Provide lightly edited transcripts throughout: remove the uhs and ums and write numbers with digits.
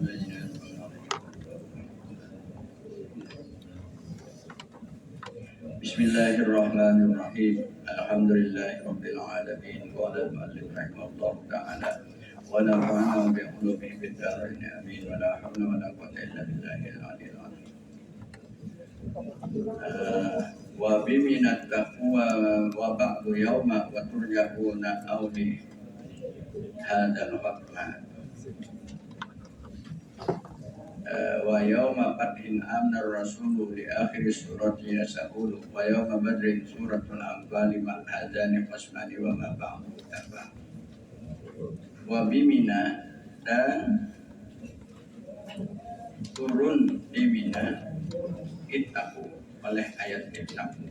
Bismillahirrahmanirrahim. Alhamdulillahirabbil alamin. Qala al-mu'allif rahimahullah ta'ala wa nafa'ana bi ulumihi fid dharain amin wa la hawla wa la quwwata illa billahil aliyyil azim. Wa biminat taqwa wa ba'du yawma wa turja'una awli hadzal waqt. Wa yawma fathin amna rasulu li akhir surati yasa'ulu wa yawma badrin suratul anfal ma hadzani fasmani wa ma ba'du taba. Wa bimina dan turun di Mina Ittaqu oleh ayat Ittaqu.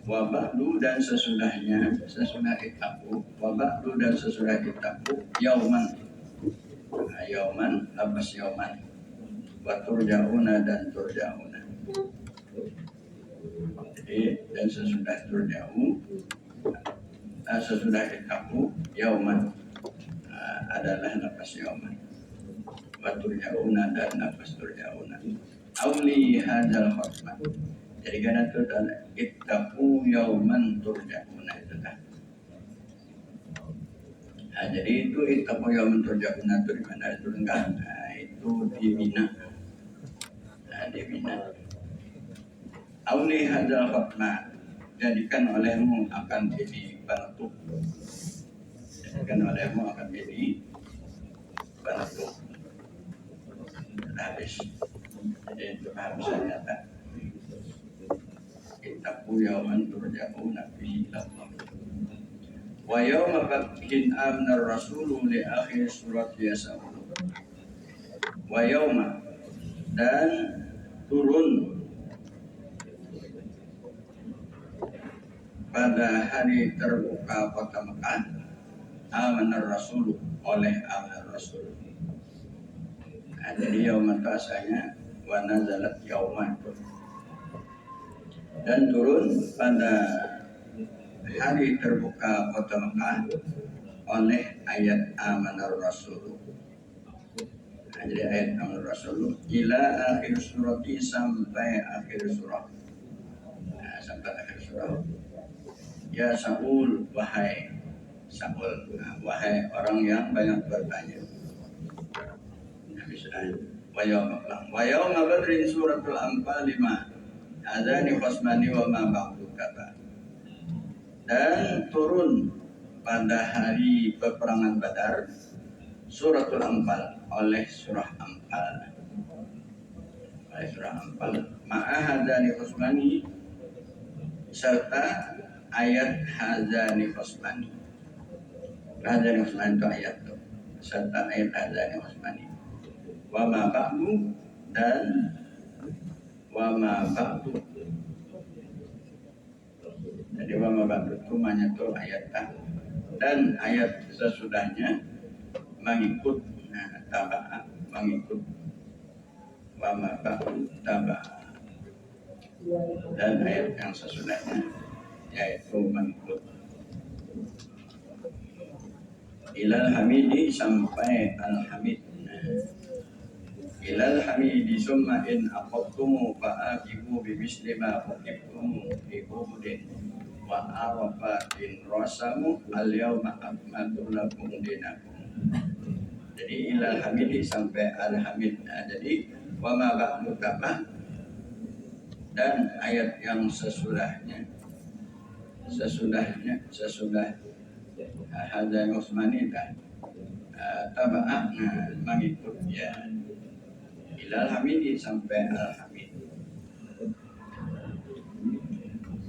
Wa ba'du dan sesudah Ittaqu, wa ba'du dan sesudah Ittaqu yauman. Yauman lepas yauman. Wa turja'una dan turja'una. Jadi dan sesudah turja'u, sesudah Ittaqu yauman adalah lepas yauman. Wa turja'una dan lepas turja'una. Awli hadzal khatmah. Jadi karena itu adalah ittaqu yauman turja'una itu kan. Nah, jadi itu ittaqu yauman turja'una itu di mana itu enggak? Nah, itu di Mina. Nah, di Mina. Awli hadzal khatmah. Jadikan olehmu akan jadi penutup. Jadikan olehmu akan jadi penutup. Habis. Jadi itu habisnya tak. Ittaqu yauman turja'una fihi ila Allah. Wa yawma fathin amna rasulu li akhir surat yasa'ulu. Wa yawma dan turun pada hari terbuka kota Mekah amna rasulu oleh amna rasul. Nah, jadi yawma itu asalnya wa nazalat yawma dan turun pada hari terbuka kota Mekah oleh ayat amanar rasul. Nah, jadi ayat amanar rasul ila akhir surati sampai akhir surah. Nah, sampai akhir surah. Ya Saul, wahai Saul, wahai orang yang banyak bertanya. Wa yawma badrin suratul anfal 5 adzani khasmani wa ma ba'du kata. Dan turun pada hari peperangan Badar suratul Anfal oleh surah Anfal. Oleh surah Anfal ma'a hadzani khasmani serta ayat hadzani khasmani. Hadzani khasmani itu ayat itu serta ayat hadzani khasmani. Wa ma ba'du dan wa ma ba'du. Jadi wa ma ba'du itu menyentuh ayat dan ayat sesudahnya mengikut taba'a, mengikut wa ma ba'du taba'a. Dan ayat yang sesudahnya yaitu mengikut. Ilal hamidi sampai al-hamid. Ilal hamidi summa in aqabtumu fa'aqibu bimisli ma uqibtumu bi Uhudin wa arafatin rasamu al-yawma akmaltu lakum dinakum. Jadi ilal hamidi sampai al-hamid. Nah, jadi wa ma ba'du tabah dan ayat yang sesudahnya sesudah hadzal Utsmani dan taba'ah mengikut ya ilal hamidi sampai al-hamid.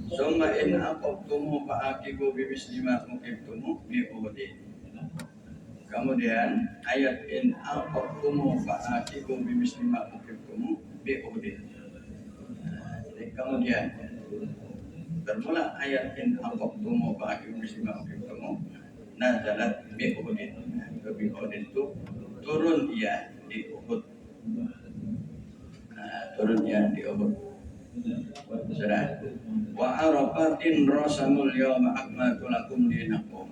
Summa in aqabtumu fa'aqibu bimisli ma uqibtumu bi Uhudin. Kemudian ayat in aqabtumu fa'aqibu bimisli ma uqibtumu bi Uhudin. Jadi kemudian bermula ayat in aqabtumu fa'aqibu bimisli ma uqibtumu nazalat bi Uhudin. Bi Uhudin itu turun ia di Uhud. Turunnya di Uhud. Sudah. Wa arafatin rasamul yawma akmaltu lakum dinakum.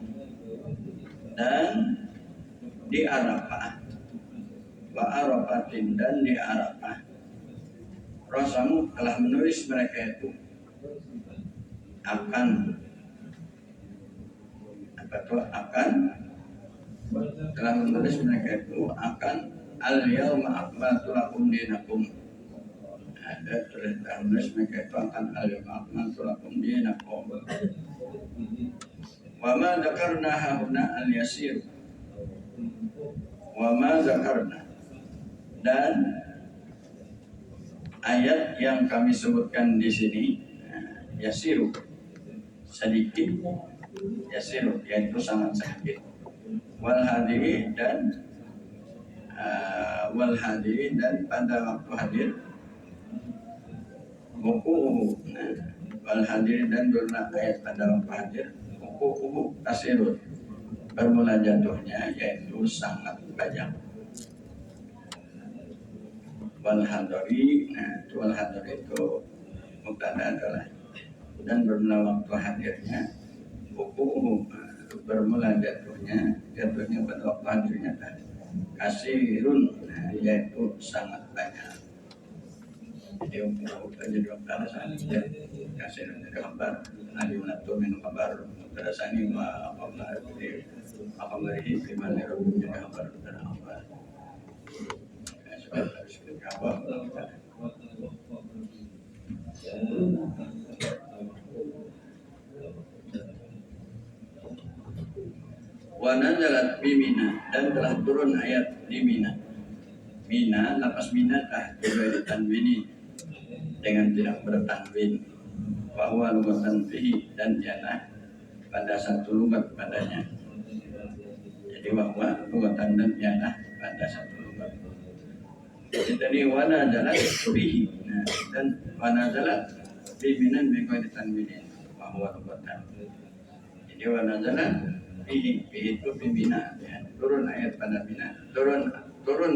Dan di Arafah wa Arafatin dan di Arafah. Rasamu telah menulis mereka itu akan telah menulis mereka itu akan al-yawma akmaltu lakum dinakum. Ada menulis mereka itu akan al-yawma akmaltu lakum dinakum. Wa ma dzakarna hauna al-yasir. Wa ma dzakarna, dan ayat yang kami sebutkan di sini yasiru, sedikit, yasiru yaitu sangat sedikit. Wal hadiri dan pada waktu hadir buku wal hadiri dan durna ayat pada waktu hadir buku tasirut, bermula jatuhnya yaitu sangat banyak. Wal hadiri, wal hadiri itu mubtada adalah, dan bermula waktu hadirnya buku bermula jatuhnya pada waktu hadirnya kasirun, yaitu sangat banyak. Jadi jadi mubtada sani kasirun jadi kabar, ali menatu min kabar mubtada sani wa kabar jadi kabarihi bima rabbul jadi kabar dan apa. Wa nazalat bi Mina, dan telah turun ayat di Mina. Mina, lapas Mina tah tanwini dengan tidak bertanwin. Bahwa lugatan fihi, dan ialah pada satu lugat padanya. Jadi bahwa lugatan dan ialah pada satu lugat. Jadi tadi wa nazalat fihi, dan wa nazalat bi Mina dengan tanwini bahwa lugatan. Jadi wa nazalat fihi itu Mina, ya. Turun ayat pada Mina, turun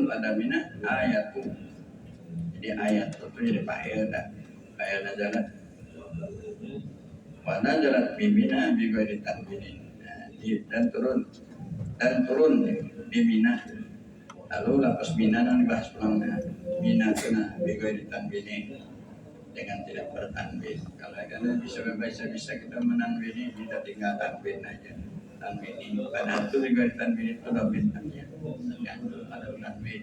pada Mina ayatu. Jadi ayat itu jadi fa'il nazalat. Wa nazalat bi Mina bi ghairi tanwin. Dan turun di Mina. Lalu lapas Mina yang dibahas ulang, Mina kena bi ghairi tanwin, dengan tidak bertanwin. Kalau kan bisa kita menanwini, kita tinggal tanwin aja. Tanwin pada itu juga tanwin itu sudah bintangnya yang ada tanwin.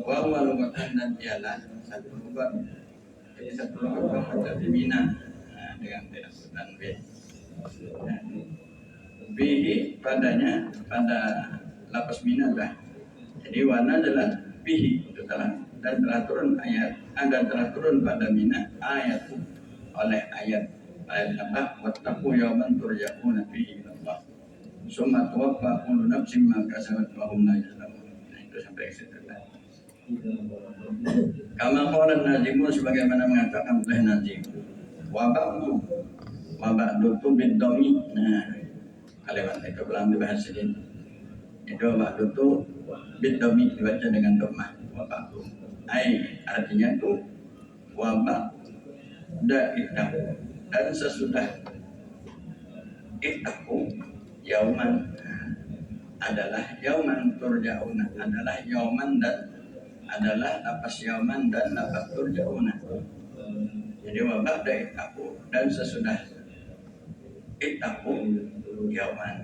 Wa lugatan, dan ialah satu lugat. Jadi satu lugat baca di Mina dengan tidak bertanwin. Bihi padanya, pada lapas Mina lah. Jadi wana adalah bihi itu telah, dan telah turun ayat, dan telah turun pada Mina ayat oleh ayat apa? Wattaqu yawman turja'una fihi ila Allah. Summa tuwaffa kullu nafsin ma kasabat wa hum la yuzlamun. Nah, itu sampai ke situ. Kama qala an-nazimu, sebagaimana mengatakan oleh Nazim. Wa ba'du tu bid-dhammi. Nah, kalimat itu belum dibahas ini. Itu ba'du tu bid-dhammi, dibaca dengan dhammah. Wa ba'du. Artinya itu wa ba'da itahu, dan sesudah itahu yauman, adalah yauman turja'una, adalah yauman dan adalah lapas yauman dan lapas turja'una. Jadi wa ba'da itahu, dan sesudah itahu yauman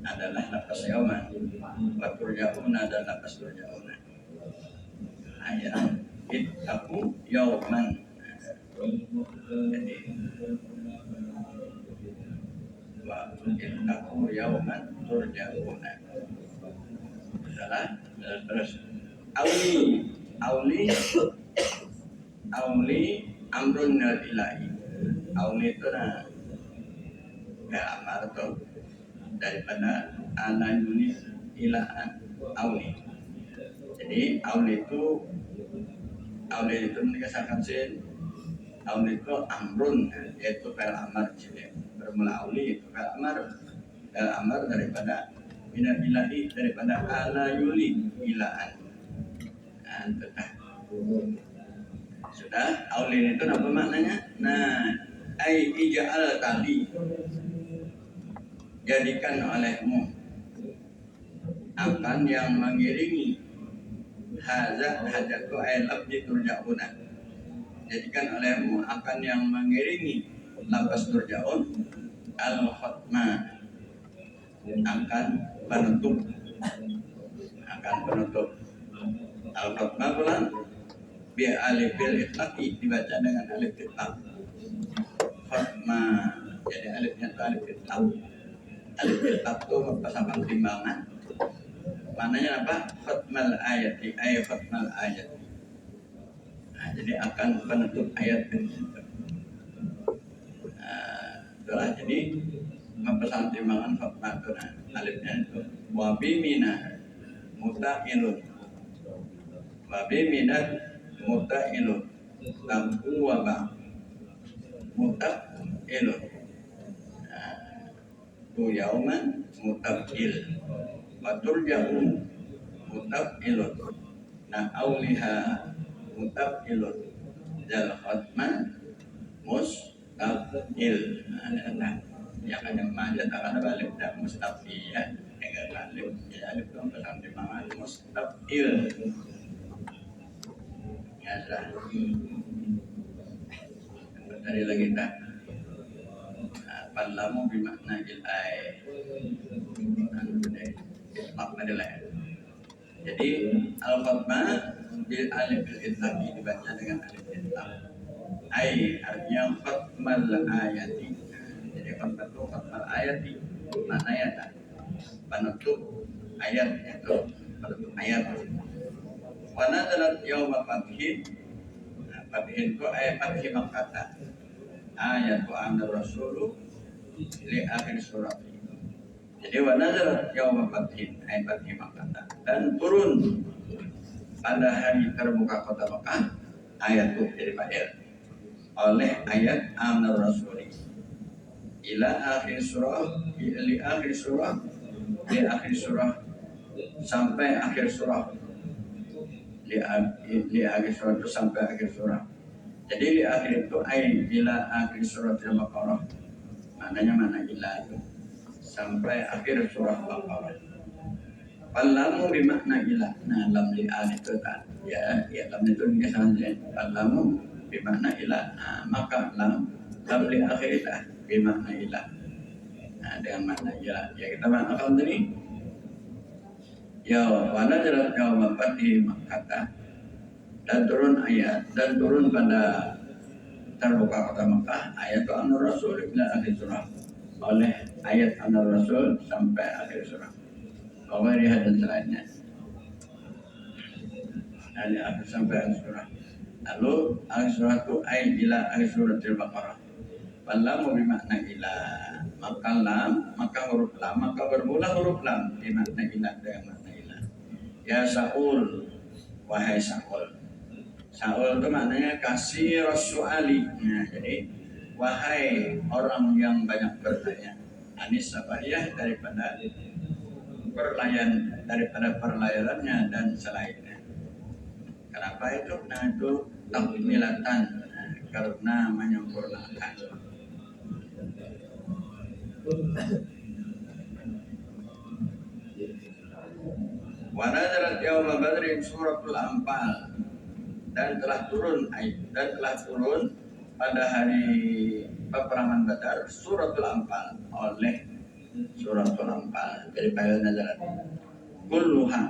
adalah lapas yauman, wa turja'una dan lapas turja'una. Ayat itahu yauman. Jadi wa innahu yauman turja'una. Salah. Terus auli amrun minal ilahi. Auli itu amar itu daripada ala yuli ilaan auli. Jadi auli itu dikasarkan sin. Auli itu amrun, yaitu fa'il amar, bermula auli itu fa'il amar daripada minal ilahi, daripada ala yuli ilaan. Sudah, auli itu apa maknanya? Nah, ai ija'al tali, jadikan olehmu akan yang mengiringi haza hajatu ay labdi turja'una. Jadikan olehmu akan yang mengiringi lafaz turja'un al-khatma, akan penutup, al-khatma pulang bi alifil itlaqi, dibaca dengan alif itlaq. Khatma, jadi alifnya itu alif itlaq. Alif itlaq itu pasangan timbangan. Maknanya apa? Khatmal ayati, ayat khatmal ayat. Nah, jadi akan penutup ayat itu. Itulah jadi mempesan timbangan khatma itu. Nah, alifnya itu wabimina muta'ilun, wabimina muta'ilun, lampu wabah muta'ilun, tu yauman muta'il, watur jauh muta'ilun, nah auliha muta'ilun, jal khatman mustaqil. Nah, yang ada majat akan balik dan mustaqil ya, enggak balik ya, alif itu pesan timbangan mustaqil. Ya sudah. Tadi lagi tak. Palamu bimakna ilai. Makna adalah. Jadi al-khatma bil alif al-itlaqi, dibaca dengan alif itlaq. Ai artinya khatmal ayati. Jadi khatmal ayati maknanya tak penutup ayat itu, penutup ayat. Wa nazalat yauma fathin. Fathin itu ayat fathi Makkah. Ayat wa anna rasulu li akhir surat. Jadi wa nazalat yauma fathin, ayat fathi Makkah, dan turun pada hari terbuka kota Makkah, ayat itu dari fa'il oleh ayat amnar rasuli ila akhir surah, li akhir surah, li akhir surah, sampai akhir surah, li akhir surah itu sampai akhir surah. Jadi li akhir itu ay ila akhir surah al-Baqarah, maknanya mana ila itu sampai akhir surah al-Baqarah. Palamu bimakna ila. Nah, lam li al itu kan ya lam itu biasanya palamu bimakna ila. Nah, maka lam li akhirilah bimakna ila. Nah, dengan makna ila ya kita maknakan tadi ya wa nazalat yauma fathi Makkah, dan turun ayat, dan turun pada terbuka kota Makkah ayat An Rasul ila akhir surah, oleh ayat An Rasul sampai akhir surah. Bahwa dia dan selainnya dari akhir sampai akhir surah. Lalu akhir surah itu ayat ila akhir surah al-Baqarah. Palamu bimakna ila, maka lam, maka huruf lam, maka bermula huruf lam bimakna ila, dengan makna ila. Ya Saul, wahai Saul. Saul itu maknanya kasih rasuali. Nah, jadi wahai orang yang banyak bertanya. Anis sabariyah daripada perlayanannya dan selainnya. Kenapa itu? Nah, itu takmilatan, karena menyempurnakan. Wa nazalat yauma badrin suratul Anfal, dan telah turun pada hari peperangan Badar suratul Anfal, oleh suratul Anfal. Jadi fa'il nazalat kulluha,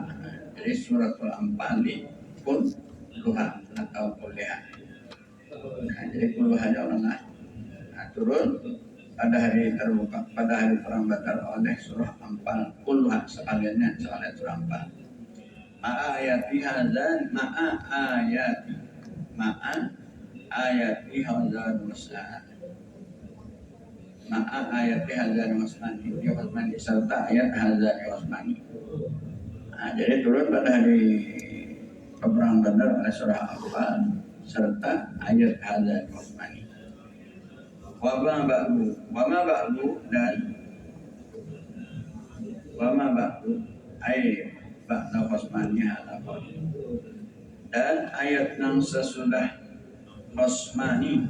jadi suratul Anfal di kulluha atau kulliha. Nah, jadi kulluha Allah turun pada hari terbuka, pada hari perang Badar oleh surah Anfal kulluha, sekaliannya sekalian surah Anfal. Ma'a ayati hazan, ma'a ayati hazan wasa'ad, ma'a ayati hazan wasmani, wasmani serta ayat hazan wasmani. Nah, jadi turun pada hari peperangan Badar oleh surah Anfal serta ayat hazan wasmani. Wama ba'du dan wama ba'du ay ba'da khosmani halaqon, dan ayat yang sesudah khosmani,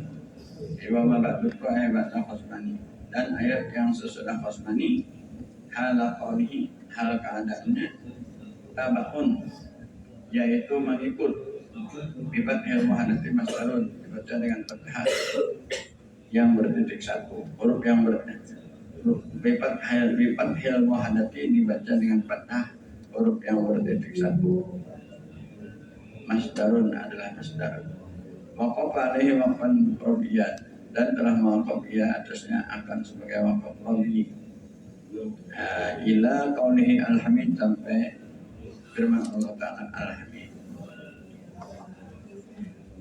wama ba'du ay ba'da khosmani, dan ayat yang sesudah khosmani halaqonihi, hal keadaannya tabaun yaitu mengikut bibat ilmu hadati masdarun dibaca dengan fathah yang bertitik satu, huruf yang bibat ilmu hadati dibaca dengan fathah huruf yang bertitik satu. Masdarun adalah masdar. Waqaf alaihi waqfan robiyat, dan telah mewakaf ia atasnya akan sebagai wakaf robi. Ila qaulihi alhamid, sampai firman Allah Ta'ala alhamid.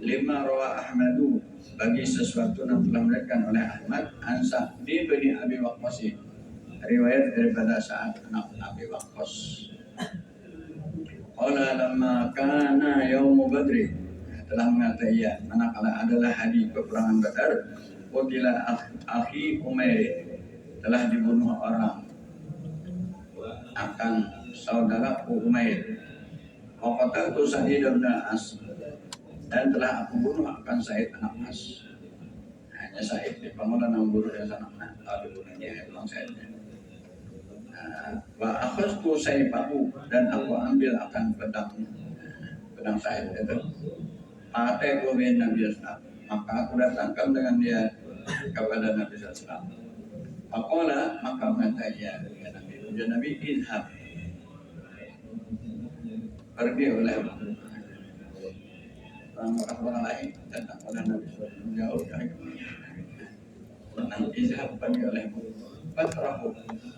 Lima rawa Ahmadu, bagi sesuatu yang telah diriwayatkan oleh Ahmad an Sa'di bin Abi Waqqas, riwayat daripada Sa'ad anak Abi Waqqas. Qala lamma kana yaumu badri, telah mengatakan ia manakala adalah hari peperangan Badar, qutila akhi Umair, telah dibunuh orang akan saudara Umair. Wa qataltu Sa'id bin As, dan telah aku bunuh akan Sa'id bin As. Hanya Sa'id di pengulangan yang bunuh dan sanaknya dibunuhnya bilang Sa'idnya. Wa akhadtu sayfahu, dan aku ambil akan pedang Sa'id itu. Ataitu bin Nabi sallallahu, maka aku datangkan dengan dia kepada Nabi sallallahu. Faqala, maka kata ia ya Nabi, izhab, pergi olehmu. Orang lain datang oleh Nabi sallallahu, jauh dari izhab, pergi olehmu. Fatrahu,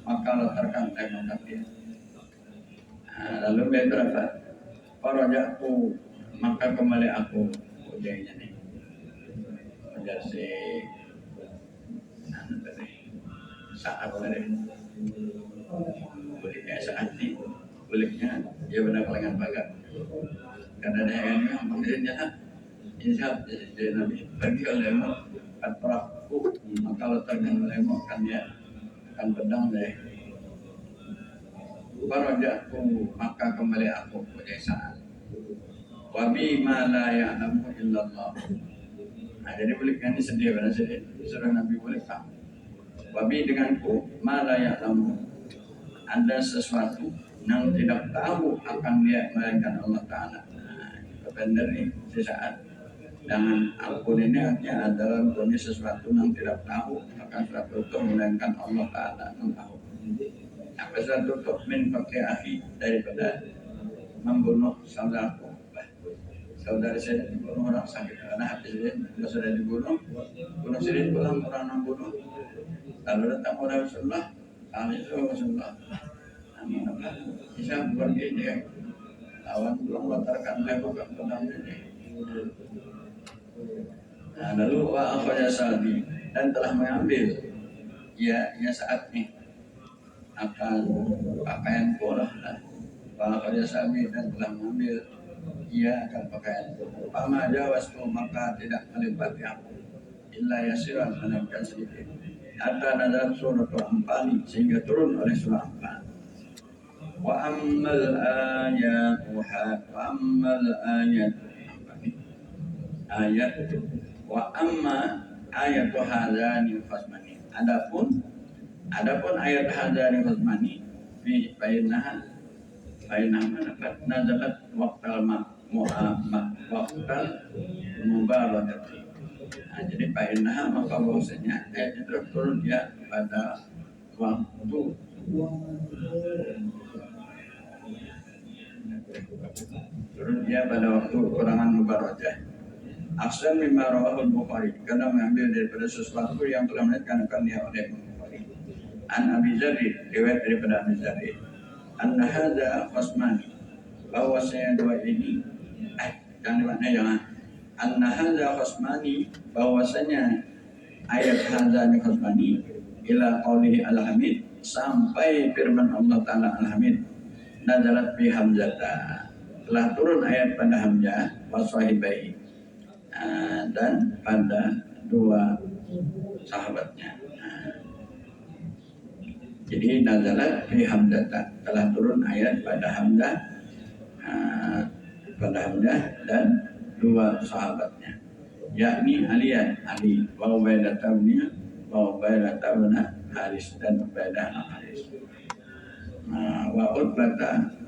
maka letakkan tembakan dia. Lalu dia berkata, farajaku, maka kembali aku. Ujiannya nih ujar si saat tadi kuliknya saat ini, kuliknya dia benar lengan bagat karena dia yang mengamalkannya. Insya Allah Nabi pergi olehmu, fatrahu, maka letakkan olehmu akan dia akan pedang deh. Farajaku, maka kembali aku ujian saat. Wabi ma la ya'lamu illallah. Nah, jadi buliknya ini sedih, benar sedih. Suruh Nabi bulik tak. Wabi denganku ma la ya'lamu, ada sesuatu yang tidak tahu akan dia melainkan Allah Ta'ala. Nah, benar nih sesaat. Dengan ampun ini artinya adalah punya sesuatu yang tidak tahu akan sesuatu itu melainkan Allah Ta'ala yang tahu. Apa sesuatu itu min pakai akhi, daripada membunuh saudaraku. Saudara saya dibunuh orang sakit karena hati sudah dibunuh, bunuh sendiri pulang orang yang bunuh. Lalu datang oleh Rasulullah, kami itu Rasulullah, bisa pergi dia, lawan belum batalkan lepas pedang ini. Nah, lalu wa akhraja Sa'di, dan telah mengambil ya saat ini akan pakaian pola. Wa akhraja Sa'di, dan telah mengambil ia akan pakaian. Fama jawastu, maka tidak melipati aku illa yasiran, melainkan sedikit. Hatta nazalat surah Al-Anfal, sehingga turun oleh surah Al-Anfal. Wa ammal ayat wa amma ayatu hadzani fasmani. Adapun ayat hadzani fasmani fi bainaha nazalat waqtal mubarakati. Nah, jadi bainaha, maka bahwasanya ayat itu turun dia pada waktu perangan Mubarakah. Aksan mimma rawahul Bukhari, karena mengambil daripada sesuatu yang telah dikatakan dia oleh Bukhari. An Abi Dzar, riwayat daripada Abi Dzar, anna hadza khasmani, bahwasanya dua ini jangan anna hadza khasmani, bahwasanya ayat hadza ni khasmani ila qaulihi al-hamid, sampai firman Allah Ta'ala al-hamid, nazalat bi hamzata, telah turun ayat pada Hamzah wa sahibai, dan pada dua sahabatnya. Jadi nazalat fi hamzata, telah turun ayat pada Hamzah, dan dua sahabatnya, yakni Ali wa Ubaidah bin Haris, dan Ubaidah bin Haris, wa Utbah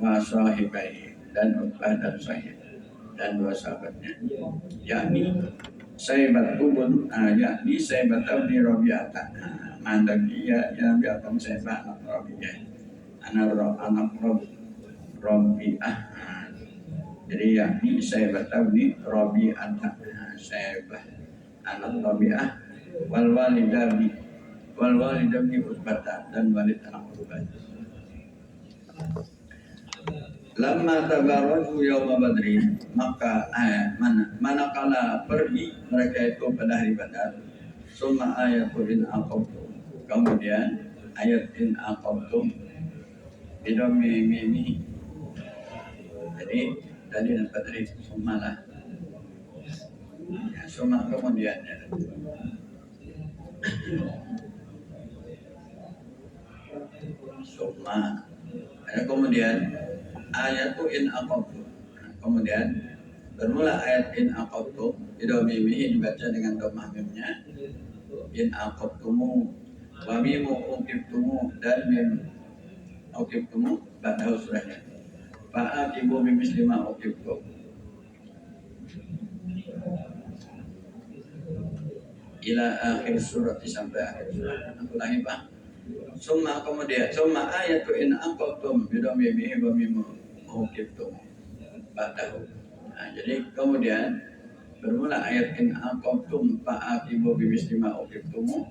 wa sahibai, dan Utbah dan Sa'id dan dua sahabatnya, yakni Saibat bin Rabi'ah, mantan dia yang biarkan Saibat anak Rabi'ah, anak Rabi'ah. Jadi yakni Saibat bin Rabi'ah, Saibat anak Rabi'ah, wal walidah bin Utbah dan walid anak Utbah. Lama tabaraju yauma badrin, maka manakala pergi mereka itu pada hari Badar, summa ayatul in aqabtum, kemudian ayat in aqabtum bidhammi mimi. Jadi tadi Badrin summa lah, ya, summa kemudian ya. Summa kemudian ayat in aqabtum, kemudian bermula ayat in aqabtum, bidhammi mimi dibaca dengan dhammah mimnya, in aqabtumu wa mimu uqibtumu dan mim uqibtumu pada surahnya, fa'aqibu bimisli ma uqibtum ila akhir surat, sampai akhir surat. Ulangi Pak. Summa kemudian summa ayatu in aqabtum bidhammi mimi wa mimu uqibtum ba'dahu. Nah, jadi kemudian bermula ayat in aqabtum fa'aqibu bimisli ma uqibtum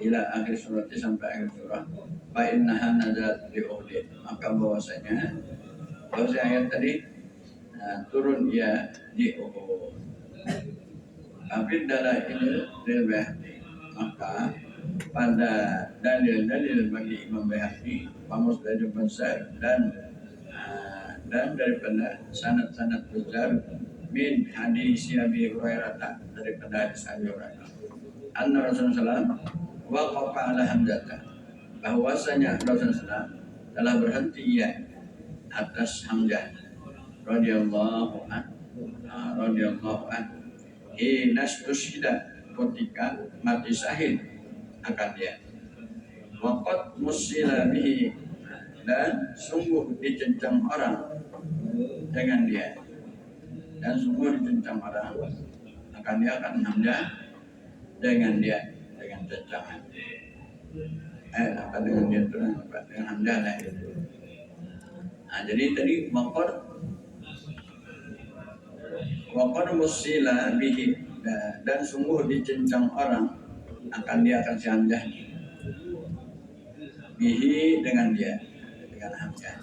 ila akhir surat, sampai akhir surah. Fa innaha nazalat bi Uhud, maka bahwasanya ayat tadi turun ya di Uhud. Tapi dalail lil Baihaqi, maka pada dalil-dalil bagi Imam Baihaqi, Musnad besar dan daripada sanad-sanad besar min hadis Abi Hurairah, daripada hadis Abi Hurairah, anna Rasulullah waqafa ala Hamzah, bahwasanya Rasulullah telah berhenti ya atas Hamzah radhiyallahu anhu inas tusyida, ketika mati syahid akan dia, waqad musila bihi, dan sungguh dicencang orang dengan dia, dan sungguh dicencang orang akan dia, akan Hamzah dengan dia, dengan cencangan apa dengan dia itu dengan Hamzah lah itu. Nah, jadi tadi waqad musila bihi, dan sungguh dicencang orang akan dia, akan si Hamzah bihi dengan dia, dengan Hamzah.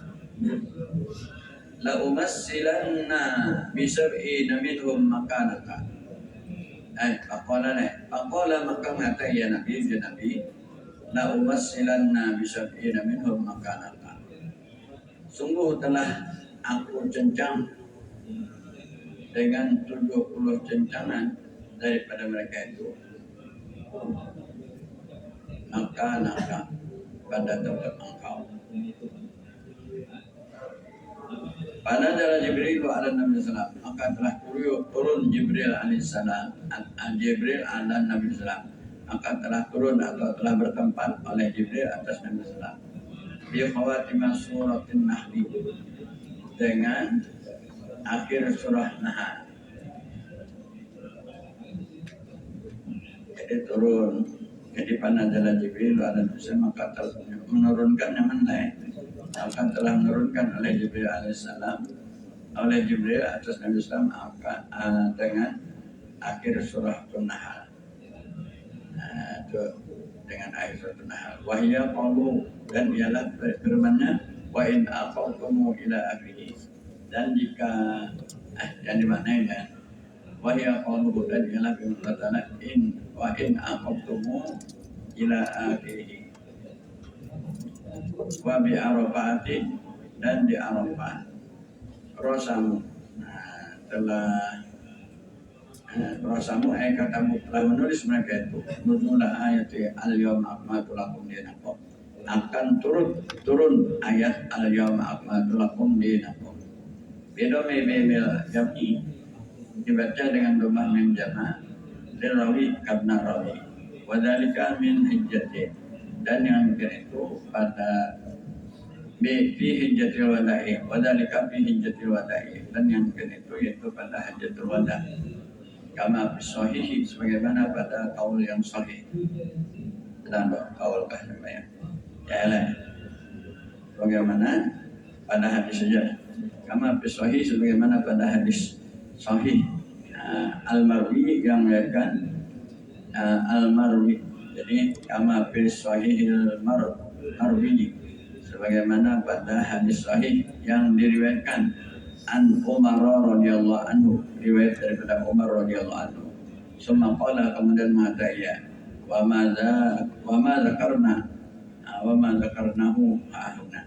La umassilanna bisab'ina minhum makanaka. Faqala maka mengatakan ya Nabi, la umassilanna bisab'ina minhum makanaka. Sungguh telah aku cencang dengan 70 cencangan daripada mereka itu, maka pada tempat engkau. Pada jalan Jibril ala Nabi Sallam, maka telah turun Jibril alaihissalam, Jibril ala Nabi Sallam, maka telah turun atau telah bertempat oleh Jibril atas Nabi Sallam. Bi khawatimah suratin Nahli, dengan akhir surah Nahl. Jadi turun, jadi panazala Jibril ala Nabi, maka menurunkan yang mana, maka telah menurunkan oleh Jibril alaihissalam, oleh Jibril atas Nabi Sallam dengan akhir surah Nahl. Dengan akhir surah Nahl. Wahya qalu, dan ialah firman-Nya, wa in aqamtum ila akhirih, dan jika yang dimaknai ya, wahya qalu, dan ialah firman wa in aqamtum ila akhirih, wa bi Arafatin, dan di Arafah Rasamu, Rasamu katamu telah menulis mereka itu nuzulah ayat al-yawma akmaltu lakum dinakum, akan turun ayat al-yawma akmaltu lakum dinakum. Bidhammi mimil jam'i, dibaca dengan dhammah mim jama' lirawi karena rawi, wa dzalika min hijjati, dan yang mungkin itu pada fi hijjatil wada'i, wadalika fi hijjatil wada'i, dan yang itu yaitu pada hajjatul wada', kama sahih sebagaimana pada kaul yang sahih dan kaul kahnya ya, bagaimana pada hadis saja, kama sahih sebagaimana pada hadis sahih al-marwi yang meriwayatkan al-marwi, jadi kama sahihil marwi sebagaimana pada hadis sahih yang diriwayatkan an Umar radhiyallahu anhu, riwayat daripada Umar radhiyallahu anhu. Summa qala, kemudian mengatakan ya, wa ma zakarnahu ahuna,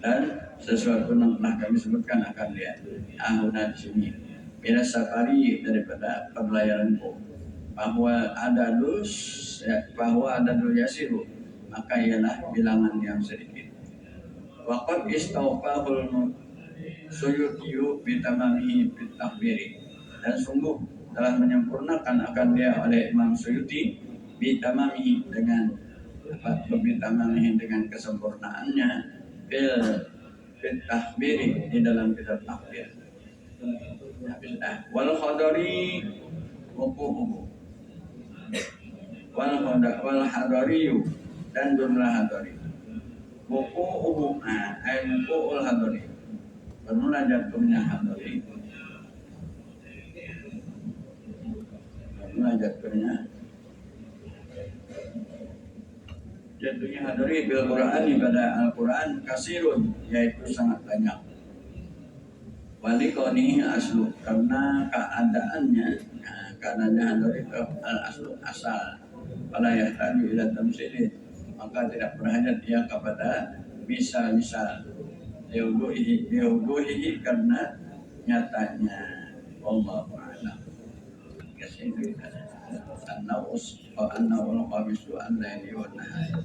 dan sesuatu yang telah kami sebutkan akan dia ahuna di sini, bila safari daripada perlayananku, bahwa ada dul yasiru, maka ialah bilangan yang sedikit. Waqad istawfahul Suyutiyu bitamamihi bitahbiri, dan sungguh telah menyempurnakan akan dia oleh Imam Suyuti bitamamihi dengan kesempurnaannya bitahbiri di dalam kitab tahbir. Wal khadari wal hadariyu, dan jumlah hadari wuku'uhu wuku'ul hadari, bermula jatuhnya hadari, jatuhnya hadari bil Qur'an, pada Al-Quran kasirun, yaitu sangat banyak. Walikoni aslu, karena keadaannya hadari itu al-aslu asal, wala yahtaju ila tamsilin, maka tidak berhajat ia kepada misal-misal, diuduhihi karena nyatanya. Wallahu a'lam. Kasih an-nawul khamisu an-laili wan nahar.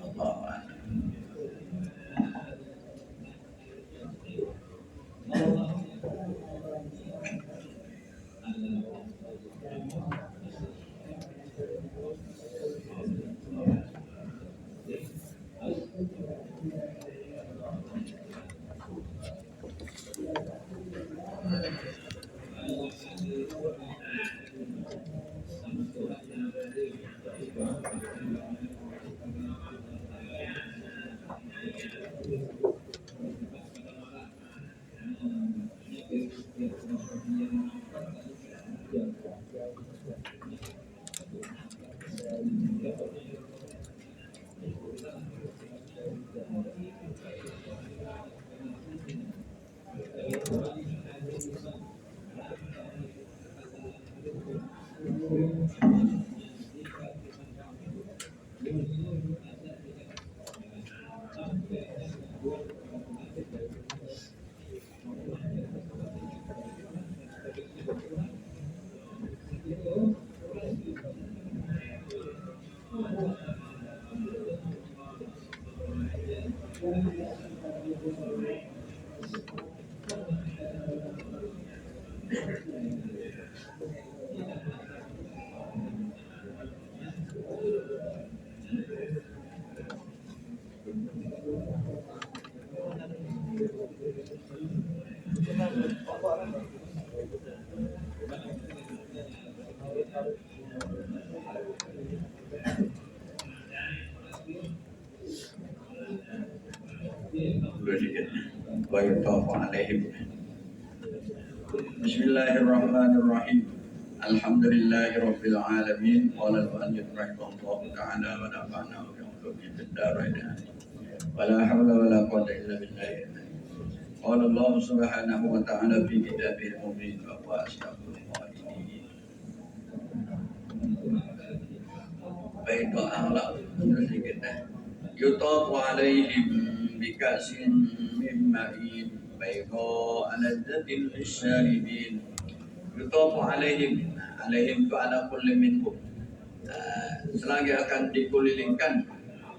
Allahu a'lam. Wa yutafu alaihim. Bismillahirrahmanirrahim. Alhamdulillahi rabbil alamin. Qala al-mu'allif rahimahullahu ta'ala wa nafa'na bi ulumi fid dharain. Wa la hawla wa la quwwata illa billah. Qala Allah subhanahu wa ta'ala fi kitabihil mubin wa huwa asdaqul qa'ilin. Baik Allah, terus kita yutafu alaihim bikasin min ma'in bayda alazzatin lisyaribin. Yutafu alaihim itu ala kulli minhum, selagi akan dikulilingkan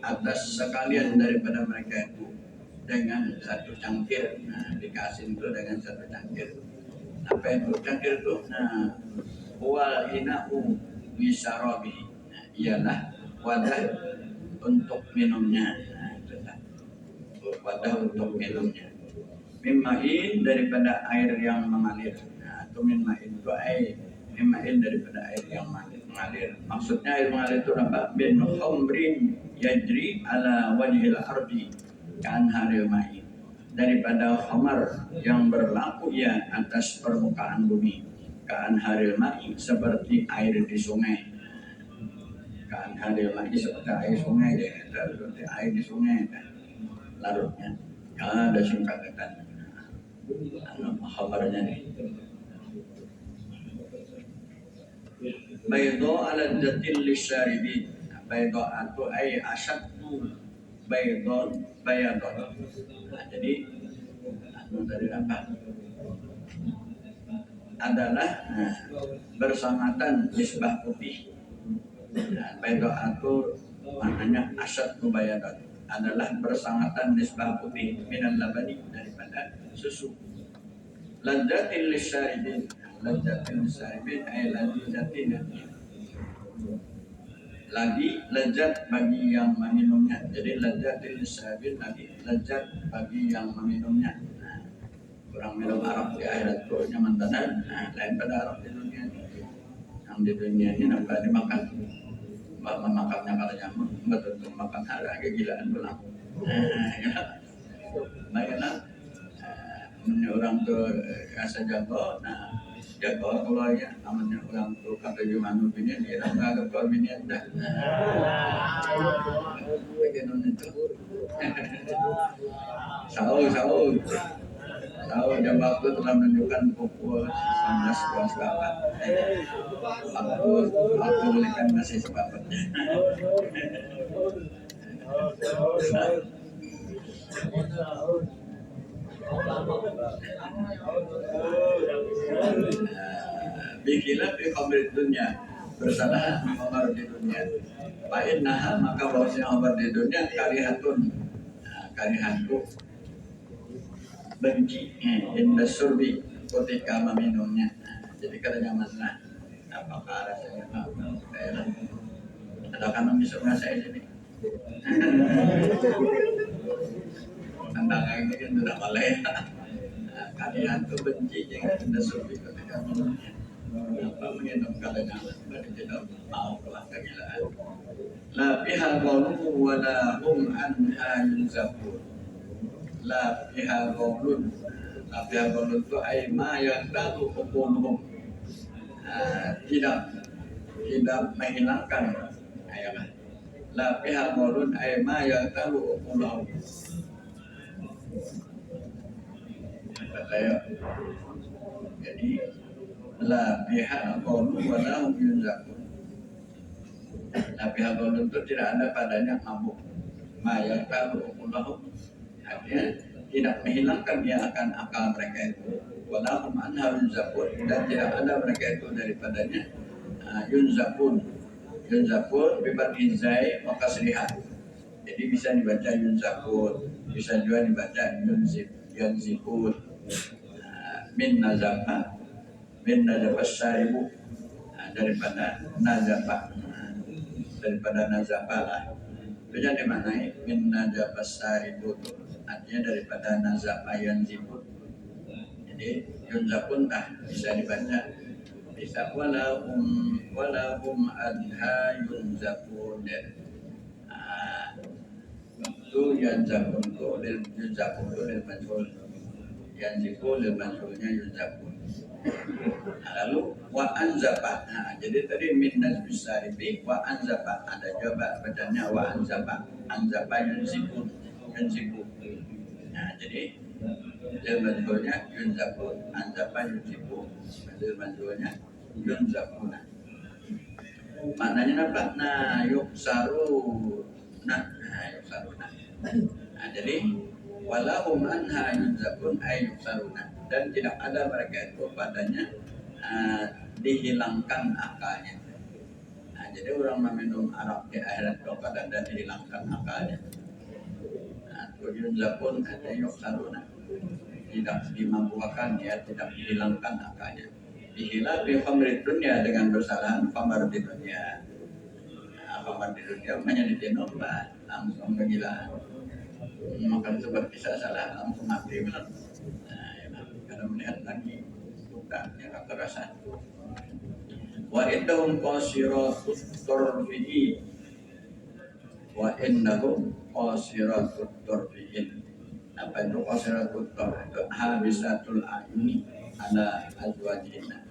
atas sekalian daripada mereka itu dengan satu cangkir. Dikasih itu dengan satu cangkir. Apa itu cangkir itu? Wal ina'u bisarabi, ialah wadah untuk minumnya. wadah untuk minumnya. Mimmain daripada air yang mengalir. Nah, itu mimmain itu air. Mimmain daripada air yang mengalir. Maksudnya air mengalir itu apa? Bin khamrin yajri ala wajhil ardi kan haril ma'i. Daripada khamar yang berlaku ya atas permukaan bumi. Kan haril ma'i seperti air di sungai. Kan haril ma'i seperti air sungai ya. Seperti air di sungai kan. Larutnya. Ya, ada singkatan. Khabarnya nih. Baydo ala datil lisyaribin. Baydo atau ay asyaddu baydon bayadon. Nah, jadi dari apa? Adalah bersangatan misbah putih. Nah, baydo atau maknanya asyaddu bayadon adalah bersangatan misbah putih minal labani daripada susu. Ladzatil lisyaribin. Ladzatil lisyaribin ay ladzatin. Lagi lezat bagi yang meminumnya. Jadi ladzatil lisyaribin lagi lezat bagi yang meminumnya. Nah, orang minum arak di akhirat itu nyaman tenan. Nah, lain pada arak di dunia ini. Yang di dunia ini nampak dimakan. Makannya kalau nyaman, betul makan harga kegilaan pulang. Bayangkan orang tuh rasa jago, nah jago kalau ya namanya orang tuh kata gimana binian dia nggak ada kalau binian dah. Bagian itu, sahur jam waktu telah menunjukkan pukul 19.28. Waktu belikan masih sebabnya. Bikilah di khamr dunia bersalah khamr di dunia. Fa'in naha maka bahwasanya khamr di dunia karihatun benci indah surbi ketika meminumnya. Jadi karena nyamanlah apakah rasanya ada kamu bisa ngerasain ini. Tantangan ini kan sudah mulai. Kalian tuh benci jangan indah surbi ketika minumnya. Apa minum kalian berarti tidak mau kelah kegilaan. La pihal qalu wa la hum anha yunzafun. La pihal qaulun itu ay ma yang tahu hukum tidak menghilangkan ayat. La pihal qaulun ay ma yang tahu hukum. Jadi la pihal qaulun wa la hum yunzafun. La pihal qaulun itu tidak ada padanya mabuk. Ma yang tahu hukum. Artinya tidak menghilangkan dia akan akal mereka itu. Walahum anha yunzafun dan tidak ada mereka itu daripadanya yunzafun bibat izai maka selihat. Jadi bisa dibaca yunzafun, bisa juga dibaca yunzifun. Min nazafah syaribu daripada nazafah lah. Itu yang dimaknai min nazafah syaribu artinya daripada nazafah yanzifun. Jadi yunzafun bisa dibaca bisa walahum anha yunzafun. Itu yanzafun itu yunzafun itu lil majhul, yanzifun lil majhulnya yunzafun. Lalu wa anzafah. Jadi tadi min nazfis syaribi wa anzafah ada juga bacanya wa anzafah yunzifun. Nah, jadi lil majhulnya yunzafun, anzafah yunzifun. Lil majhulnya yunzafun. Maknanya apa? Yuksaruna. Nah, jadi walahum anha yunzafun ay yuksaruna dan tidak ada mereka itu padanya dihilangkan akalnya. Nah, jadi orang meminum arak di akhirat kalau pada dan dihilangkan akalnya. Yunzafun ada yuksaruna tidak dimampukan ya, tidak dihilangkan akalnya. Dihilal di khamr dunia dengan bersalahan khamr di dunia. Khamr di dunia menjadi nomba langsung kegilaan. Maka seperti saya salah langsung mati bilang. Nah, ya, karena melihat lagi bukannya kekerasan. Wa indahum qasiratut tarfi'i wa indahum qasiratut tarfi'in. Apa itu qasiratut tarfi'in? Itu habisatul ayuni ala azwajina.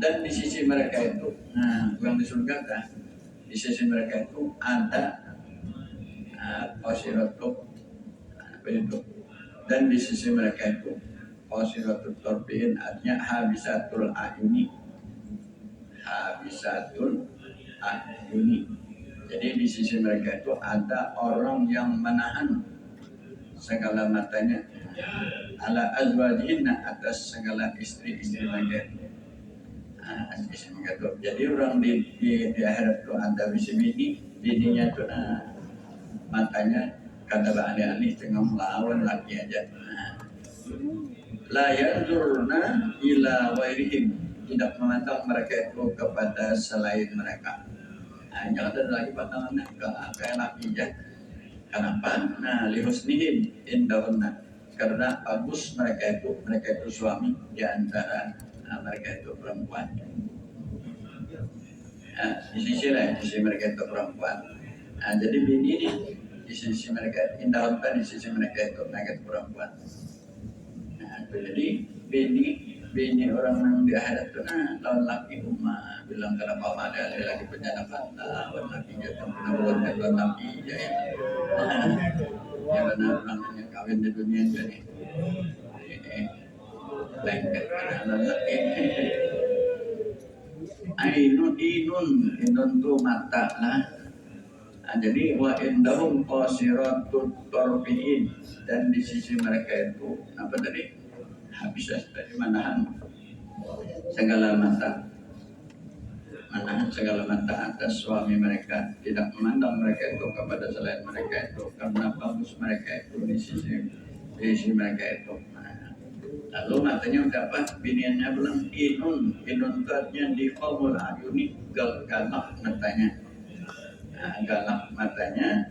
Dan di sisi mereka itu, nah bukan di surga kan? Di sisi mereka itu ada qasiratut apa itu? Dan di sisi mereka itu qasiratut tarfi'in artinya habisatul ayuni. Habisatul ayuni. Jadi di sisi mereka itu ada orang yang menahan segala matanya ala azwajina atas segala istri-istri mereka. Jadi orang di akhirat itu ada visi bininya itu matanya kata alih-alih tengah melawan laki aja. La yanzurna ila wairihim, tidak memandang mereka itu kepada selain mereka. Hanya ada lagi pandangannya ke laki aja. Kenapa? Nah, lihusnihim indahunna, karena bagus mereka itu suami di antara mereka itu perempuan. Di sisi lain, di sisi mereka itu perempuan. Jadi bini ini di sisi mereka indahunna, di sisi mereka itu perempuan. Jadi bini orang yang di akhirat itu lawan laki umma bilang kenapa ada lagi penyadapan lawan laki jatuh penabuhan dan lawan laki ya benar orang yang kawin di dunia ini lengket lawan laki inun tu mata lah. Jadi wa indahum qasiratut tarfi'in, dan di sisi mereka itu apa tadi? Habis dari menahan segala mata atas suami mereka, tidak memandang mereka itu kepada selain mereka itu karena bagus mereka itu di sisi mereka itu. Lalu matanya udah apa? Biniannya bilang inun tadinya di qaumul ayuni galak matanya. Galak matanya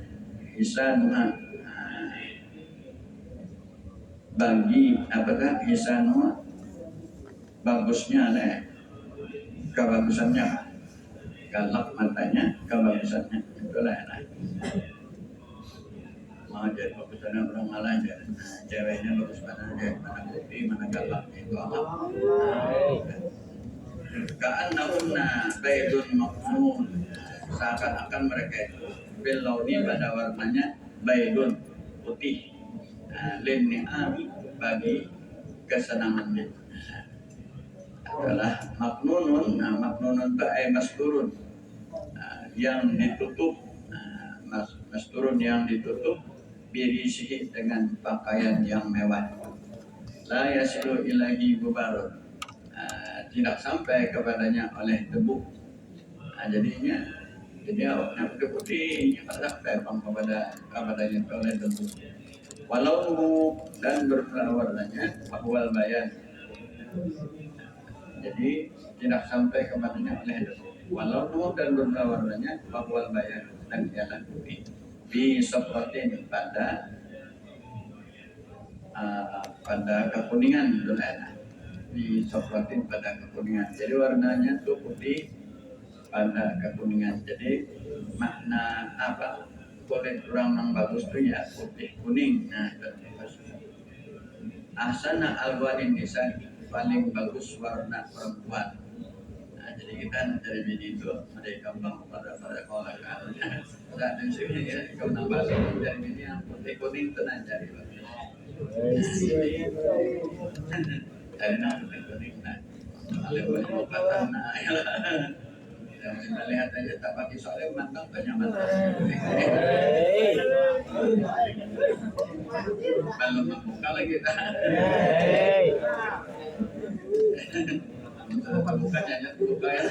isanuna bagi apakah isanu bagusnya kebagusannya, galak matanya kebagusannya, itulah mau jadi bagusannya orang malah aja. Ceweknya bagus mana putih mana galak itu apa? Ka'annahunna baydun maknun, seakan-akan mereka itu bilauni pada warnanya baydun putih, lini'ami bagi kesenangannya adalah maknunun. Maknunun itu masturun, yang ditutup, masturun yang ditutup birisihi dengan pakaian yang mewah. La yasilu ilahi gubarun, tidak sampai kepadanya oleh debu. Jadi awaknya putih tak sampai kepadanya oleh debu. Walau dan warnanya bahwal bayan, jadi tidak sampai kepadanya oleh debu. Walau dan warnanya bahwal bayan, dan ialah putih. Di sokotin pada kekuningan dulana. Di sokotin pada kekuningan. Jadi warnanya itu putih pada kekuningan. Jadi makna apa? Kulit orang yang bagus itu ya putih kuning. Nah, ahsana alwanin nisa, paling bagus warna perempuan. Nah, jadi kita dari bini itu mereka gampang pada kolak kan. Nah, di sini ya kalau nambah dari bini yang putih kuning itu cari. Dari nang putih kuning nah. Kalau boleh kata kita lihat aja tak pakai soalnya mantap banyak mantap. Kalau membuka lagi kita. Bukanya aja buka ya.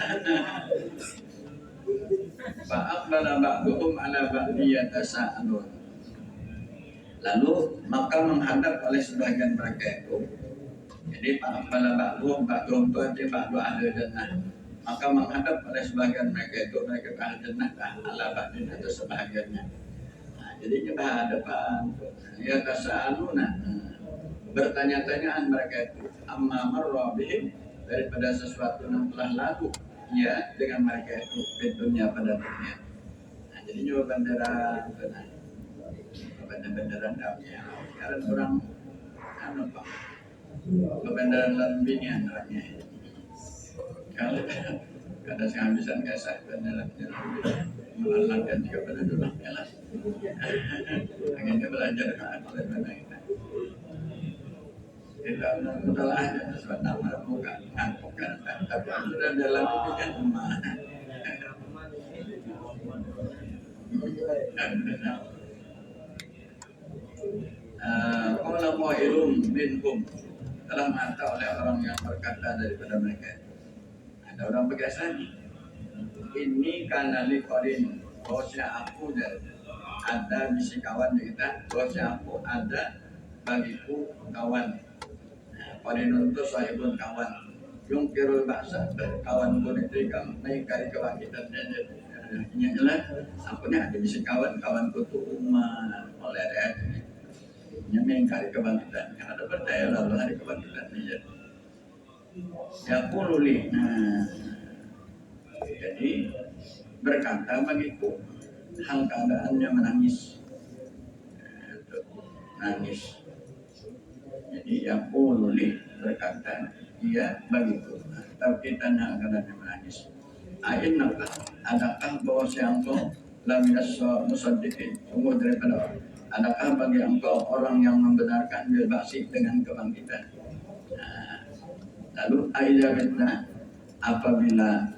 Fa'aqbala ba'duhum ala ba'diyata sa'alun. Lalu maka menghadap oleh sebagian mereka itu. Jadi fa'aqbala ba'duhum itu artinya ba'du ahli jannah. Maka menghadap oleh sebagian mereka itu mereka ahli jannah ala ba'din atau sebagiannya. Nah, Jadi kita hadapan ya tasaaluna, bertanya-tanyaan mereka itu amma marra bihim, daripada sesuatu yang telah lalu ya dengan mereka itu di dunia pada dunia. Nah, jadi nyoba banderan, banderan damai. Sekarang orang anu pak, banderan lambingan orangnya. Kalau kada sehabisan kasar banderan melalaikan juga pada dulu kelas. Akhirnya belajar apa kita. Kita telah sesuatu nama bukan bukan tapi sudah dalam ini kan emak. Qala qailun minhum, telah mata oleh orang yang berkata daripada mereka. Ada orang bekas lagi. Ini karena liqarin, bahwasanya aku ada misi kawan kita, bahwasanya aku ada bagiku kawan. Qarinun itu sahibun kawan. Yung kirul baksa, kawan pun itu naik kari kebangkitan ini adalah aku ni ada misi kawan-kawanku tu umat oleh ada yang kari kebangkitan. Yang ada percaya lalu hari kebangkitan ni ya pululi. Jadi berkata bagiku hal keadaannya menangis, nangis. Jadi ya pululi berkata iya bagiku, tapi tanah keadaannya menangis. Ainnaka, adakah bahwa si engkau laminas musaddiqin, sungguh daripada adakah bagi engkau orang yang membenarkan bil ba'si dengan kebangkitan. Lalu aizabitna, adakah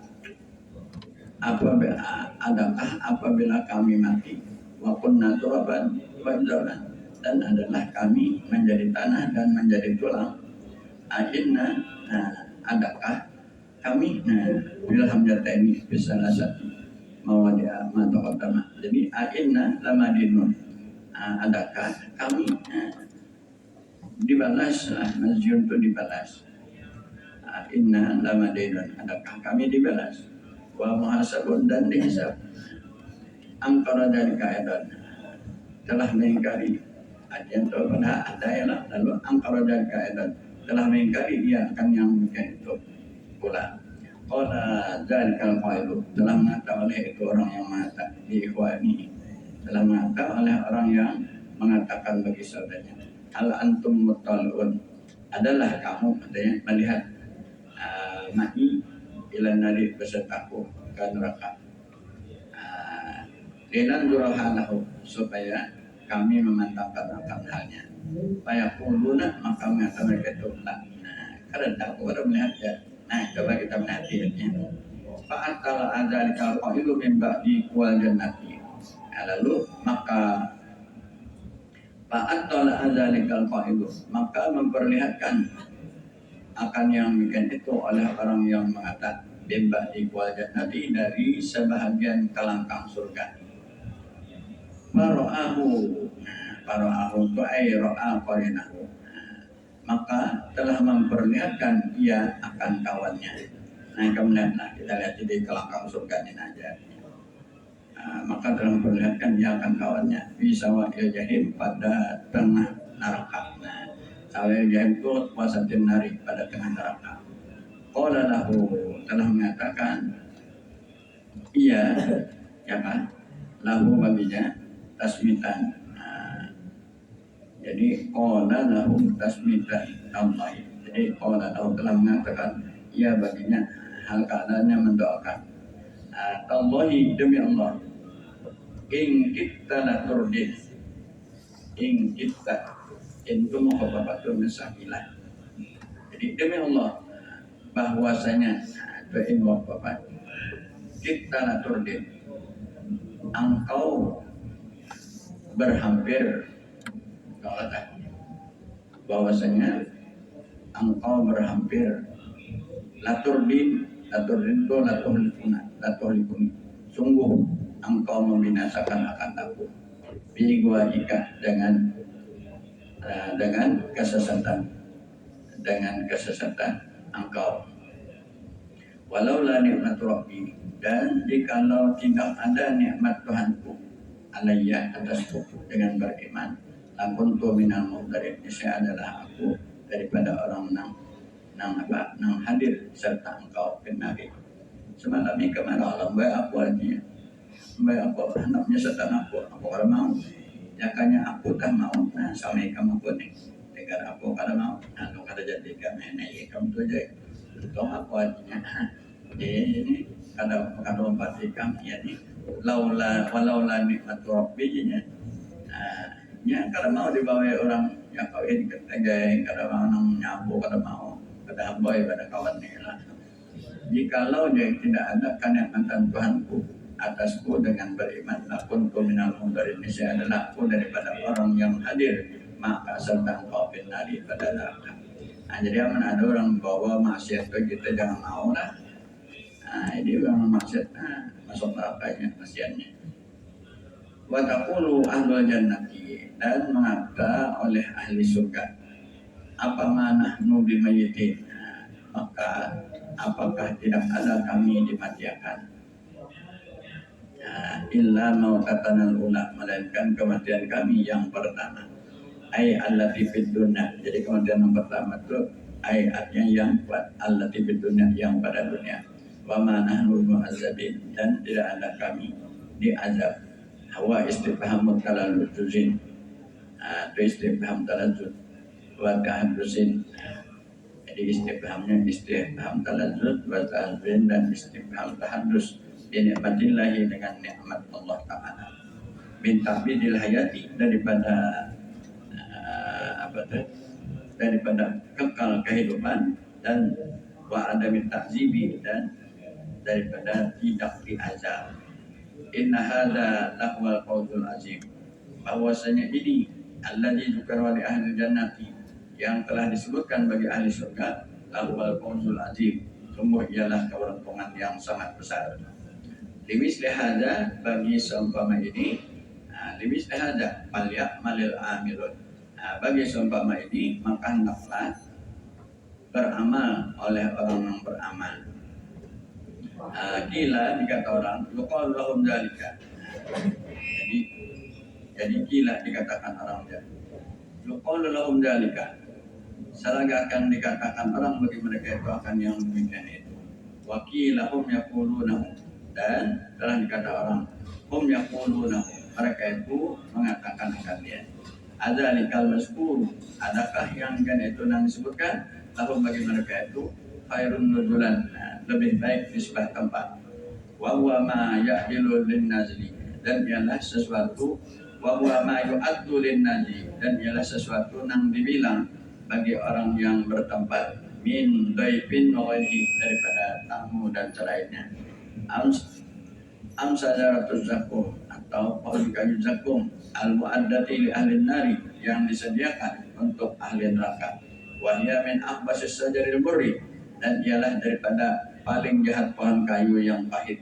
apabila kami mati wa kunna turaban wa idzaban, dan adalah kami menjadi tanah dan menjadi tulang. Ainna, adakah kami bilhamjata ini bisa satu mawadia matokotama. Jadi ainna lamadinun, adakah kami dibalas, mazjun itu dibalas. Inna lamadinun, adakah kami dibalas wa muhasabun dan dihisab. Angkara dari kaedan telah mengingkari ajian itu pada ada lalu angkara dari kaedan telah mengingkari dia akan yang mungkin itu pula. Qala dzalikal qailu, telah mengata oleh itu orang yang mengata di ikhwani, telah mengata oleh orang yang mengatakan bagi saudaranya, hal antum mutalun, adalah kamu katanya melihat ma'i ila nari besertaku ke neraka. Linan durhalahu, supaya kami memantapkan akan halnya. Fayaquluna, maka mengata mereka itu karena aku baru melihat ya. Nah, coba kita perhatikan. Fa'atala adzalika qailu min ba'di wal jannati. Lalu maka fa'atala adzalika qailu, maka memperlihatkan akan yang demikian itu oleh orang yang mengatakan min ba'di wal jannati, dari sebahagian kelangkang surga. Fara'ahu itu ay ra'a qarinahu, maka telah memperlihatkan ia akan kawannya. Nah, kemudian kita lihat di kelangkang surga ini aja. Maka telah memperlihatkan ia akan kawannya bisa wa'il jahim, pada tengah neraka. Nah, sawa'il jahim itu wasatin nari, pada tengah neraka. Qala lahu, telah mengatakan iya, ya kan, lahu baginya tasmitan. Jadi qala lahum tasmitan Allah. Jadi qala lahu, telah mengatakan ia baginya hal keadaannya mendoakan. Tallahi, demi Allah, in kita la turdin, in kita itu muhabbatun sakilah. Jadi demi Allah bahwasanya in muhabbat kita la turdin, engkau berhampir, bahwasanya engkau berhampir laturdin itu latuhlikuni, sungguh engkau membinasakan akan aku bi'igwaika, dengan kesesatan engkau. Walau la nikmat rabbi, dan jikalau tidak ada nikmat Tuhanku, alayya atasku dengan beriman lakuntu minal muhdarin, saya adalah aku daripada orang nang hadir serta engkau kenali. Semalam ini kemana Allah baik aku artinya baik aku anaknya serta aku kalau mau ya kanya aku tak mau nah sama kamu pun nih dengar aku kalau mau nah kalau jadi kami nih kamu tuh aja itu aku artinya ini kalau empat ikam ya nih walaula nikmatu rabbinya ya kalau mau dibawa orang yang kawin ketegai kalau mau nang nyabu kalau mau pada boy pada kawan nih lah. Jikalau dia tidak ada kenikmatan Tuhanku atasku dengan beriman, lakuntu minal muhdarin, saya adalah aku daripada orang yang hadir maka serta engkau finali pada neraka. Nah, jadi aman ada orang bawa maksiat ke kita jangan mau lah. Nah, ini orang maksiat masuk nerakanya kasihannya. Wa taqulu ahlul jannati, dan mengata oleh ahli surga, apa mana nahnu bimayyitin, maka apakah tidak ada kami dimatiakan? Illa mautatan al-ula, melainkan kematian kami yang pertama. Ai allati fid dunya. Jadi kematian yang pertama itu ai artinya yang allati fid dunya, yang pada dunia. Wa ma nahnu mu'azzabin, dan tidak ada kami diazab. Hawa istifhamut talalujuzin. Itu istifham talajud wa tahaddusin. Jadi istifhamnya istifham talajud wa tahaddusin dan istifham tahaddus. Binikmatillahi, dengan nikmat Allah Ta'ala. Minta bidil hayati, daripada daripada kekal kehidupan, dan wa adami ta'zibi, dan daripada tidak diazab. Inna hadza lahwal fawzul azim, bahwasanya ini alladzi dzukira li ahli jannati, yang telah disebutkan bagi ahli surga, lahwal fawzul azim, sungguh ialah keberuntungan yang sangat besar. Limis lihada, bagi seumpama ini, limis lihada malyak malil amilun, bagi seumpama ini maka hendaklah beramal oleh orang yang beramal. Kila dikata orang yuqal lahum dzalika, jadi kila dikatakan orang yuqal lahum dzalika, selagi akan dikatakan orang bagi mereka itu akan yang demikian itu. Wakilahum yaquluna, dan telah dikata orang hum yaquluna, mereka itu mengatakan akan dia. Adzalikal mazkur, adakah yang kan itu yang disebutkan lahum bagi mereka itu khairun nuzulan, lebih baik di sebuah tempat. Wa huwa ma ya'dilu lin nazli, dan ialah sesuatu wa huwa ma yu'addu lin nazli, dan ialah sesuatu yang dibilang bagi orang yang bertempat min daifin wali, daripada tamu dan selainnya. Amsadaratuz zakum, atau pohon kayu zakum al-mu'addati li ahli nari, yang disediakan untuk ahli neraka. Wa hiya min akhbasis sajaril murri, dan ialah daripada paling jahat pohon kayu yang pahit.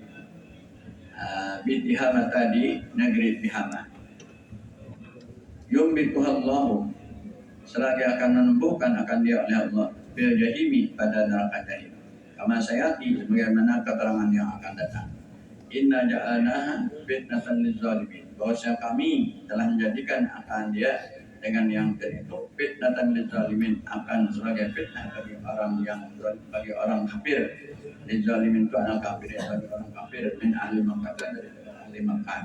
Bitihama, tadi negeri Tihama. Yumbituhallahu, selagi akan menumbuhkan akan dia oleh Allah bil jahimi, pada neraka jahim. Kama sayati, sebagaimana keterangan yang akan datang. Inna ja'alnaha fitnatan lizzalimin, bahwasanya kami telah menjadikan akan dia dengan yang itu fitnatan lizzalimin, akan sebagai fitnah bagi orang kafir. Lizzalimin itu anak kafir, bagi orang kafir min ahli Makkah, daripada ahli Makkah.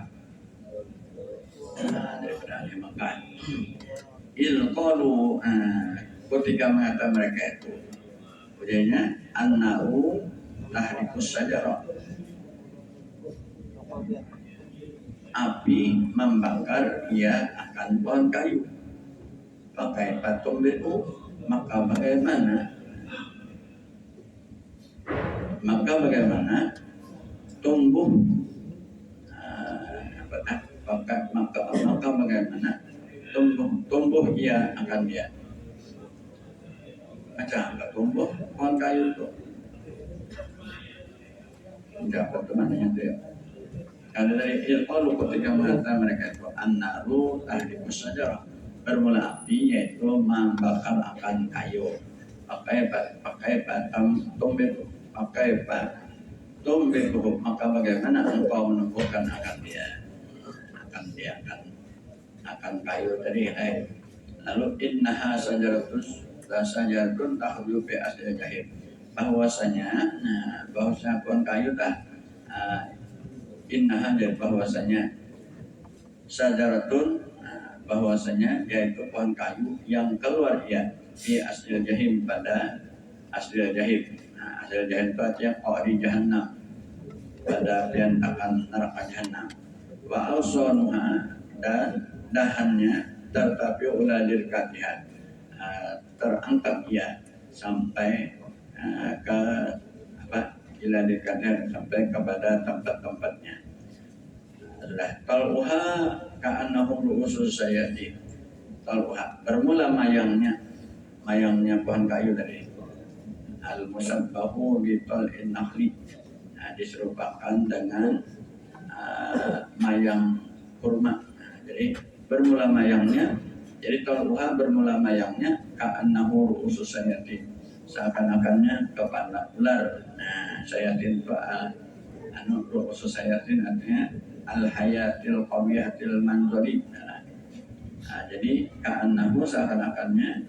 Daripada ahli Makkah. Qalu, ketika mengatakan mereka itu ujiannya annahu tahrikus sajarah, api membakar ia akan pohon kayu. Pakai patung itu, maka bagaimana tumbuh maka bagaimana tumbuh ia akan dia. Macam tumbuh pohon kayu itu tidak pertemanannya dia. Kalau dari ilmu ketika mengatakan mereka itu an-naru tahrikus sajarah, bermula api yaitu membakar akan kayu. Pakai tumbuh, maka bagaimana engkau menumbuhkan akan dia. dia akan kayu tadi. Lalu innaha sajaratun takhruju fi asli jahim. Bahwasanya pohon kayu innaha dari bahwasanya sajaratun bahwasanya yaitu pohon kayu yang keluar di asli jahim pada asli jahim. Asli jahim itu artinya di jahannam, pada piantakan neraka jahannam. Wa awsanuha dan dahannya tetapi uladir katihan terangkat sampai ke uladir katihan sampai kepada tempat-tempatnya. Tal'uha ka'annahum ru'usus sayati. Tal'uha bermula mayangnya pohon kayu tadi. Al-musabbahu bi tal'in nakhli, diserupakan dengan mayang kurma. Jadi bermula mayangnya, jadi tal'uha bermula mayangnya ka'annahu ru'usus sayati, seakan-akannya kepala ular. Sayatin itu ru'usus sayatin artinya al-hayatil qawiyatil manzari. Jadi ka'annahu seakan-akannya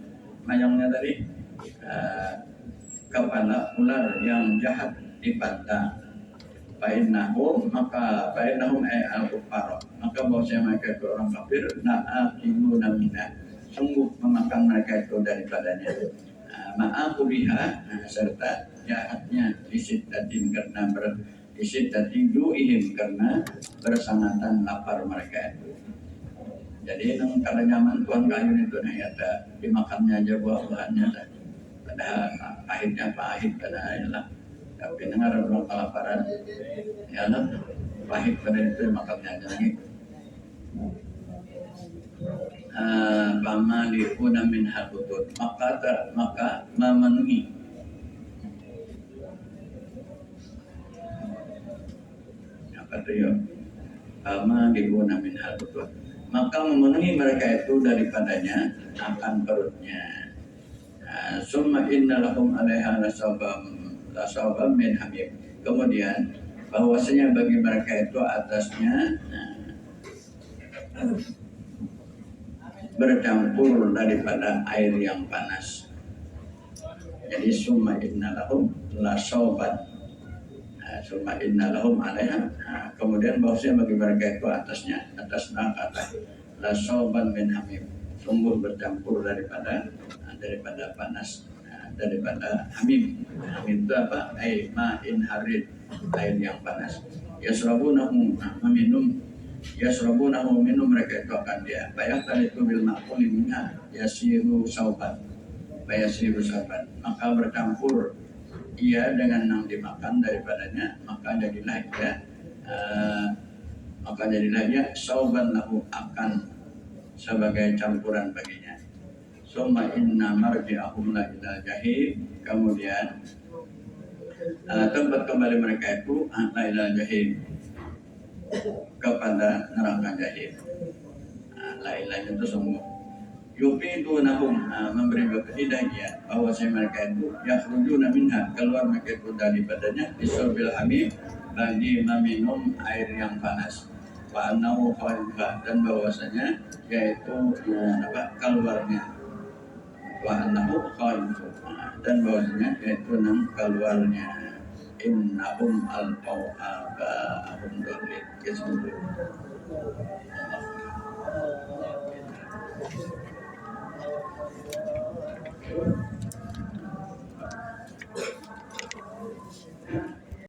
mayangnya tadi kepala ular yang jahat dipandang. Fa'innahum al-kuffar, maka bahwasanya mereka itu orang kafir, na'akiluna minha, sungguh memakan mereka itu daripadanya. Ma'akubiha, serta jahatnya isiddatin ju'ihim, karena bersangatan lapar mereka itu. Jadi pada zaman pohon kayu itu dimakannya aja buah-buahannya, padahal pahitnya pahit padahal. Tapi dengar orang kelaparan, pahit pada itu makannya aja lagi. Bama liuna min habutut, maka memenuhi apa tu ya? Bama liuna min habutut, maka memenuhi mereka itu daripadanya akan perutnya. Summa inna lahum 'alaiha lasawbam min hamim. Kemudian bahwasanya bagi mereka itu atasnya bercampur daripada air yang panas. Jadi summa inna lahum lasawban, summa inna lahum 'alaiha, kemudian bahwasanya bagi mereka itu atas neraka lasawban min hamim, sungguh bercampur daripada panas, daripada hamim. Hamim itu apa? Air ma'in harid, air yang panas. Yasrabunahu, minum mereka itu akan dia. Bayatan itu bil ma'kuli minha yasiru sauban, maka bercampur ia dengan yang dimakan daripadanya, maka jadilah ia sauban lahu, akan sebagai campuran baginya. Summa inna marji'ahum la ila jahim, kemudian tempat kembali mereka itu la ila jahim, kepada neraka jahim. La ilaha itu semua yufidunahum, memberi hidayah bahwa mereka itu yakhrujuna minha, keluar mereka itu daripadanya bisurbil hamim, bagi meminum air yang panas. Wa annahu khalidha, dan bahwasanya yaitu keluarnya. Wa annahu khalidha, dan bahwasanya yaitu keluarnya. Innahum al-qaw aba'ahum dhalin.